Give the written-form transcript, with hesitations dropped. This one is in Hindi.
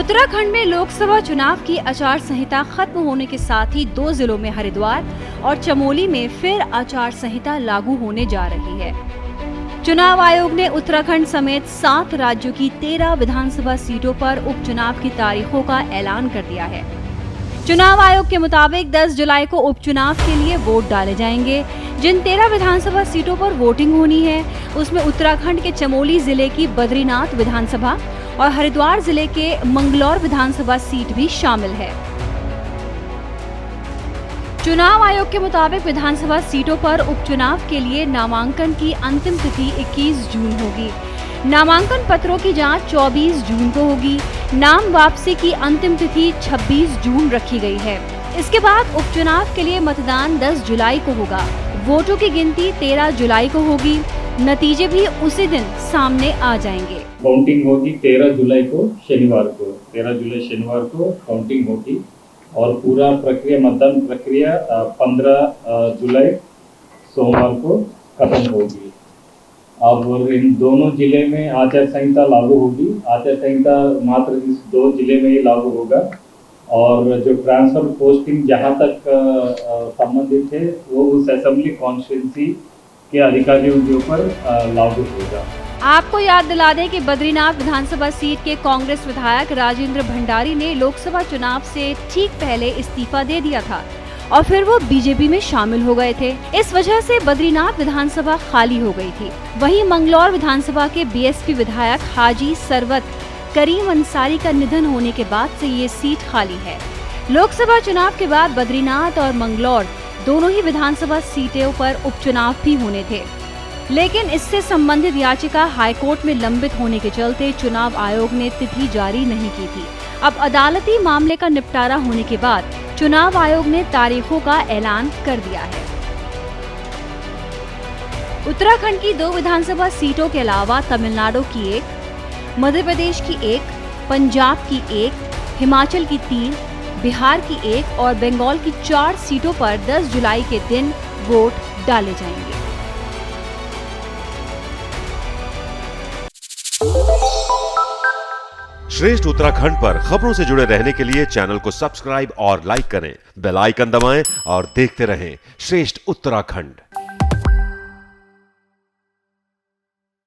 उत्तराखंड में लोकसभा चुनाव की आचार संहिता खत्म होने के साथ ही 2 जिलों में हरिद्वार और चमोली में फिर आचार संहिता लागू होने जा रही है। चुनाव आयोग ने उत्तराखंड समेत 7 राज्यों की 13 विधानसभा सीटों पर उपचुनाव की तारीखों का ऐलान कर दिया है। चुनाव आयोग के मुताबिक 10 जुलाई को उपचुनाव के लिए वोट डाले जाएंगे। जिन 13 विधानसभा सीटों पर वोटिंग होनी है उसमें उत्तराखंड के चमोली जिले की बद्रीनाथ विधानसभा और हरिद्वार जिले के मंगलौर विधानसभा सीट भी शामिल है। चुनाव आयोग के मुताबिक विधानसभा सीटों पर उपचुनाव के लिए नामांकन की अंतिम तिथि 21 जून होगी। नामांकन पत्रों की जांच 24 जून को होगी। नाम वापसी की अंतिम तिथि 26 जून रखी गई है। इसके बाद उपचुनाव के लिए मतदान 10 जुलाई को होगा। वोटों की गिनती 13 जुलाई को होगी। नतीजे भी उसी दिन सामने आ जाएंगे। काउंटिंग होगी 13 जुलाई को शनिवार को। 13 जुलाई शनिवार को काउंटिंग होगी और पूरा प्रक्रिया मतदान प्रक्रिया 15 जुलाई सोमवार को खत्म होगी। और इन दोनों जिले में आचार संहिता लागू होगी। आचार संहिता मात्र इस 2 जिले में ही लागू होगा और जो ट्रांसफर पोस्टिंग जहां तक संबंधित है वो उस असेंबली कॉन्स्टिट्यूंसी के अधिकारियों के ऊपर लागू होगा। आपको याद दिला दें कि बद्रीनाथ विधानसभा सीट के कांग्रेस विधायक राजेंद्र भंडारी ने लोकसभा चुनाव से ठीक पहले इस्तीफा दे दिया था और फिर वो बीजेपी में शामिल हो गए थे। इस वजह से बद्रीनाथ विधानसभा खाली हो गई थी। वहीं मंगलौर विधानसभा के बीएसपी विधायक हाजी सरवत करीम अंसारी का निधन होने के बाद से ये सीट खाली है। लोकसभा चुनाव के बाद बद्रीनाथ और मंगलौर दोनों ही विधानसभा सीटों पर उपचुनाव भी होने थे, लेकिन इससे संबंधित याचिका हाईकोर्ट में लंबित होने के चलते चुनाव आयोग ने तिथि जारी नहीं की थी। अब अदालती मामले का निपटारा होने के बाद चुनाव आयोग ने तारीखों का ऐलान कर दिया है। उत्तराखंड की 2 विधानसभा सीटों के अलावा तमिलनाडु की 1, मध्य प्रदेश की 1, पंजाब की 1, हिमाचल की 3, बिहार की 1 और बंगाल की 4 सीटों पर 10 जुलाई के दिन वोट डाले जाएंगे। श्रेष्ठ उत्तराखंड पर खबरों से जुड़े रहने के लिए चैनल को सब्सक्राइब और लाइक करें, बेल आइकन दबाएं और देखते रहें श्रेष्ठ उत्तराखंड।